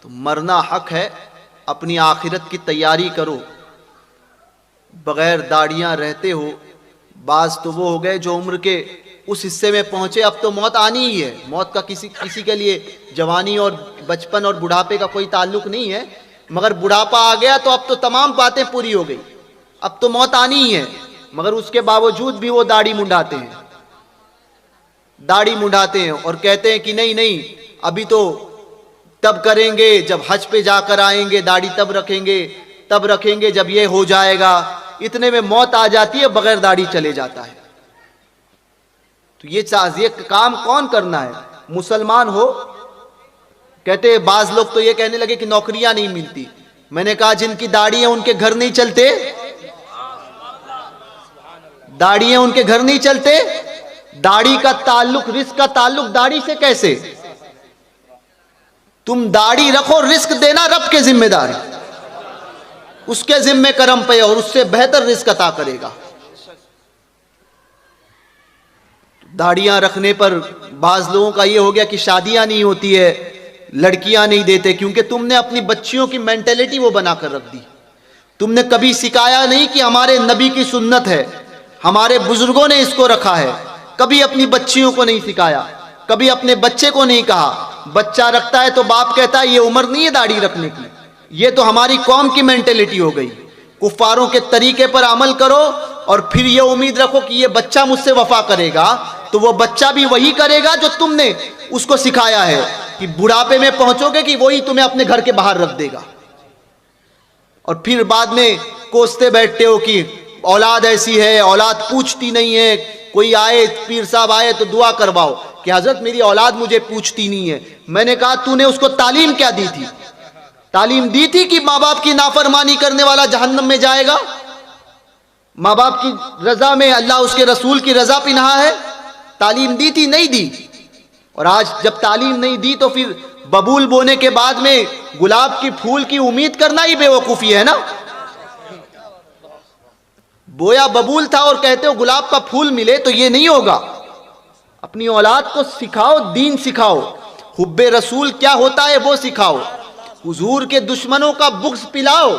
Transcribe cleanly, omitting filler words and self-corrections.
تو مرنا حق ہے، اپنی آخرت کی تیاری کرو. بغیر داڑیاں رہتے ہو. بعض تو وہ ہو گئے جو عمر کے اس حصے میں پہنچے، اب تو موت آنی ہی ہے. موت کا کسی کے لیے جوانی اور بچپن اور بڑھاپے کا کوئی تعلق نہیں ہے، مگر بڑھاپا آ گیا تو اب تو تمام باتیں پوری ہو گئی، اب تو موت آنی ہی ہے. مگر اس کے باوجود بھی وہ داڑھی منڈاتے ہیں، داڑھی منڈاتے ہیں اور کہتے ہیں کہ نہیں نہیں، ابھی تو تب کریں گے جب حج پہ جا کر آئیں گے، داڑھی تب رکھیں گے جب یہ ہو جائے گا. اتنے میں موت آ جاتی ہے، بغیر داڑھی چلے جاتا ہے. تو یہ کام کون کرنا ہے؟ مسلمان ہو. کہتے ہیں بعض لوگ تو یہ کہنے لگے کہ نوکریاں نہیں ملتی. میں نے کہا جن کی داڑھی ہیں ان کے گھر نہیں چلتے، داڑھی ہیں ان کے گھر نہیں چلتے. داڑھی کا تعلق، رزق کا تعلق داڑھی سے کیسے؟ تم داڑھی رکھو، رزق دینا رب کے ذمہ دار ہے، اس کے ذمہ کرم پہ اور اس سے بہتر رزق عطا کرے گا. داڑیاں رکھنے پر بعض لوگوں کا یہ ہو گیا کہ شادیاں نہیں ہوتی ہے، لڑکیاں نہیں دیتے، کیونکہ تم نے اپنی بچیوں کی مینٹلٹی وہ بنا کر رکھ دی. تم نے کبھی سکھایا نہیں کہ ہمارے نبی کی سنت ہے، ہمارے بزرگوں نے اس کو رکھا ہے. کبھی اپنی بچیوں کو نہیں سکھایا، کبھی اپنے بچے کو نہیں کہا. بچہ رکھتا ہے تو باپ کہتا ہے یہ عمر نہیں ہے داڑھی رکھنے کی. یہ تو ہماری قوم کی مینٹلٹی ہو گئی. کفاروں کے طریقے پر عمل کرو اور پھر یہ امید رکھو کہ یہ بچہ مجھ سے وفا کرے گا، تو وہ بچہ بھی وہی کرے گا جو تم نے اس کو سکھایا ہے. کہ بڑھاپے میں پہنچو گے کہ وہی تمہیں اپنے گھر کے باہر رکھ دے گا، اور پھر بعد میں کوستے بیٹھتے ہو کہ اولاد ایسی ہے، اولاد پوچھتی نہیں ہے. کوئی آئے، پیر صاحب آئے تو دعا کرواؤ کہ حضرت میری اولاد مجھے پوچھتی نہیں ہے. میں نے کہا تو نے اس کو تعلیم کیا دی تھی؟ تعلیم دی تھی کہ ماں باپ کی نافرمانی کرنے والا جہنم میں جائے گا؟ ماں باپ کی رضا میں اللہ اس کے رسول کی رضا پنہا ہے. تعلیم دی تھی؟ نہیں دی. اور آج جب تعلیم نہیں دی تو پھر ببول بونے کے بعد میں گلاب کی پھول کی امید کرنا ہی بے وقوفی ہے نا. بویا ببول تھا اور کہتے ہو گلاب کا پھول ملے، تو یہ نہیں ہوگا. اپنی اولاد کو سکھاؤ، دین سکھاؤ، حب رسول کیا ہوتا ہے وہ سکھاؤ، حضور کے دشمنوں کا بغض پلاؤ.